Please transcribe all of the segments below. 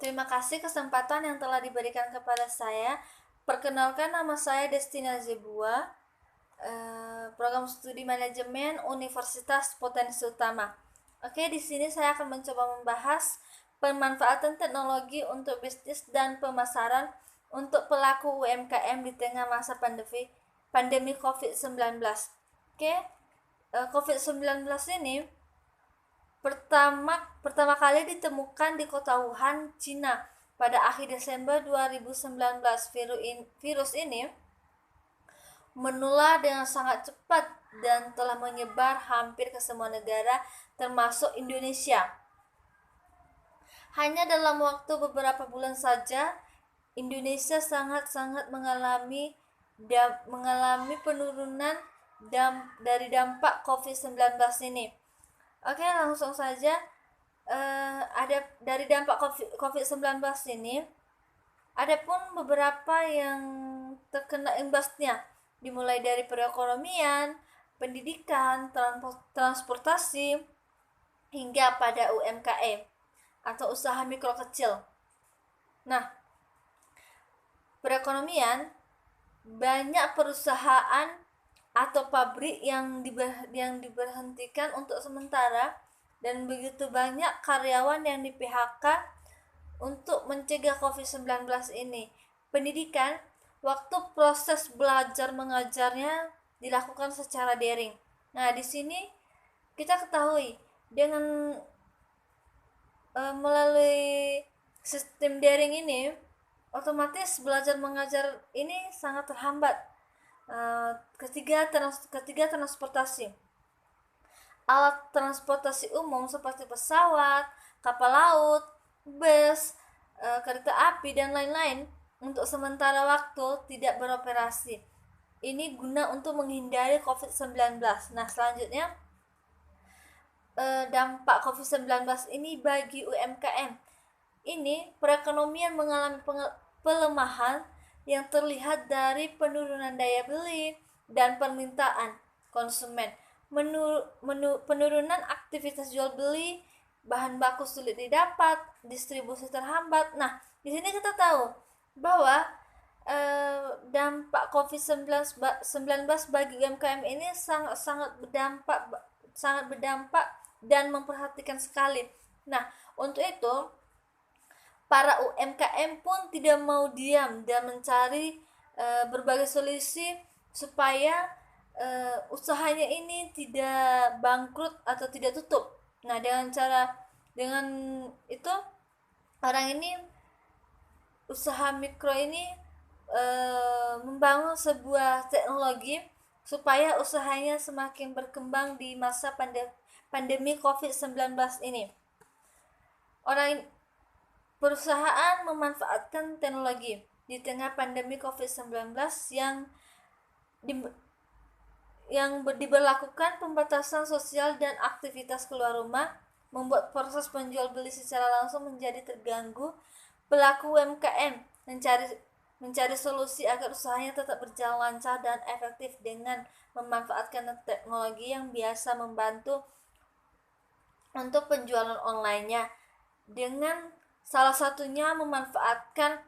Terima kasih kesempatan yang telah diberikan kepada saya. Perkenalkan, nama saya Destina Zebua, program studi manajemen Universitas Potensi Utama. Oke, di sini saya akan mencoba membahas pemanfaatan teknologi untuk bisnis dan pemasaran untuk pelaku UMKM di tengah masa pandemi COVID-19. Oke, COVID-19 ini pertama kali ditemukan di kota Wuhan, Cina pada akhir Desember 2019. Virus ini menular dengan sangat cepat dan telah menyebar hampir ke semua negara termasuk Indonesia. Hanya dalam waktu beberapa bulan saja Indonesia sangat-sangat mengalami penurunan dari dampak COVID-19 ini. Oke, langsung saja. Ada dari dampak COVID-19 ini, ada pun beberapa yang terkena imbasnya, dimulai dari perekonomian, pendidikan, transportasi, hingga pada UMKM atau usaha mikro kecil. Nah, perekonomian, banyak perusahaan atau pabrik yang diberhentikan untuk sementara dan begitu banyak karyawan yang di PHK untuk mencegah COVID-19 ini. Pendidikan, waktu proses belajar mengajarnya dilakukan secara daring. Nah, di sini kita ketahui dengan melalui sistem daring ini, otomatis belajar mengajar ini sangat terhambat. Ketiga, transportasi. Alat transportasi umum seperti pesawat, kapal laut, bus, kereta api, dan lain-lain untuk sementara waktu tidak beroperasi. Ini guna untuk menghindari COVID-19. Nah, selanjutnya dampak COVID-19 ini bagi UMKM. Ini perekonomian mengalami pelemahan yang terlihat dari penurunan daya beli dan permintaan konsumen. Penurunan aktivitas jual beli, bahan baku sulit didapat, distribusi terhambat. Nah, di sini kita tahu bahwa dampak COVID-19 bagi UMKM ini sangat berdampak dan memperhatikan sekali. Nah, untuk itu para UMKM pun tidak mau diam dan mencari berbagai solusi supaya usahanya ini tidak bangkrut atau tidak tutup. Nah, dengan itu orang ini, usaha mikro ini membangun sebuah teknologi supaya usahanya semakin berkembang di masa pandemi COVID-19 ini. Perusahaan memanfaatkan teknologi di tengah pandemi COVID-19 yang diberlakukan pembatasan sosial dan aktivitas keluar rumah, membuat proses penjual beli secara langsung menjadi terganggu. Pelaku UMKM mencari solusi agar usahanya tetap berjalan lancar dan efektif dengan memanfaatkan teknologi yang biasa membantu untuk penjualan online-nya, dengan salah satunya memanfaatkan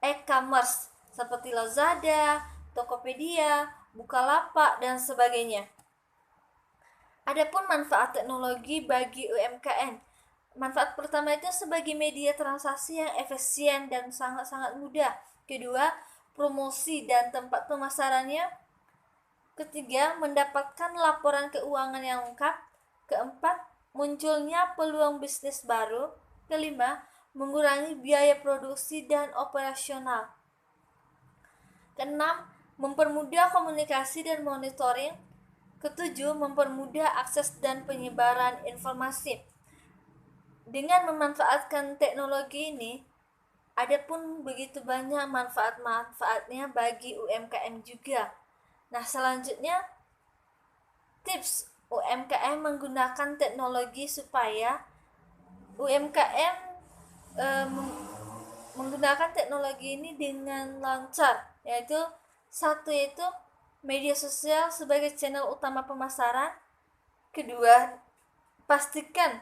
e-commerce seperti Lazada, Tokopedia, Bukalapak, dan sebagainya. Adapun manfaat teknologi bagi UMKM. Manfaat pertama itu sebagai media transaksi yang efisien dan sangat-sangat mudah. Kedua, promosi dan tempat pemasarannya. Ketiga, mendapatkan laporan keuangan yang lengkap. Keempat, munculnya peluang bisnis baru. Kelima, mengurangi biaya produksi dan operasional. Keenam, mempermudah komunikasi dan monitoring. Ketujuh, mempermudah akses dan penyebaran informasi. Dengan memanfaatkan teknologi ini, ada pun begitu banyak manfaat-manfaatnya bagi UMKM juga. Nah, selanjutnya tips UMKM menggunakan teknologi supaya UMKM menggunakan teknologi ini dengan lancar, yaitu media sosial sebagai channel utama pemasaran. Kedua, pastikan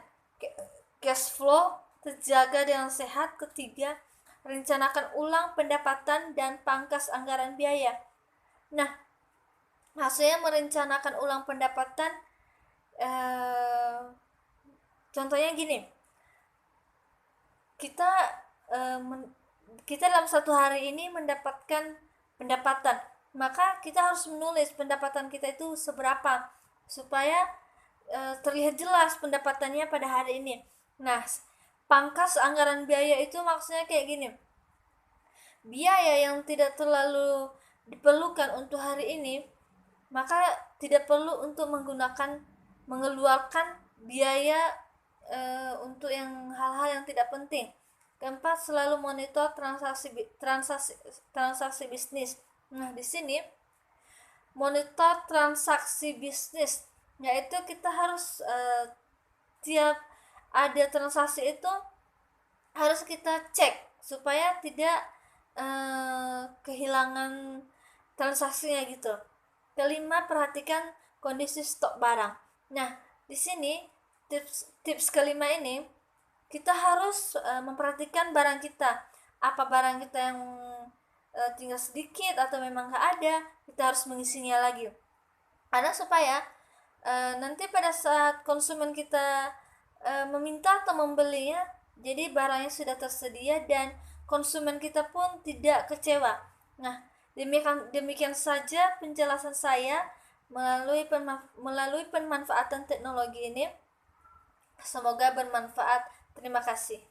cash flow terjaga dengan sehat. Ketiga, rencanakan ulang pendapatan dan pangkas anggaran biaya. Nah, maksudnya merencanakan ulang pendapatan, contohnya gini, kita kita dalam satu hari ini mendapatkan pendapatan, maka kita harus menulis pendapatan kita itu seberapa supaya terlihat jelas pendapatannya pada hari ini. Nah, pangkas anggaran biaya itu maksudnya kayak gini, biaya yang tidak terlalu diperlukan untuk hari ini, maka tidak perlu untuk mengeluarkan biaya untuk yang hal-hal yang tidak penting. Keempat, selalu monitor transaksi bisnis. Nah, di sini monitor transaksi bisnis, yaitu kita harus tiap ada transaksi itu harus kita cek supaya tidak kehilangan transaksinya gitu. Kelima, perhatikan kondisi stok barang. Nah, di sini tips kelima ini kita harus memperhatikan barang kita, apa barang kita yang tinggal sedikit atau memang nggak ada, kita harus mengisinya lagi, karena supaya nanti pada saat konsumen kita meminta atau membelinya, jadi barangnya sudah tersedia dan konsumen kita pun tidak kecewa. Nah, demikian saja penjelasan saya melalui pemanfaatan teknologi ini. Semoga bermanfaat. Terima kasih.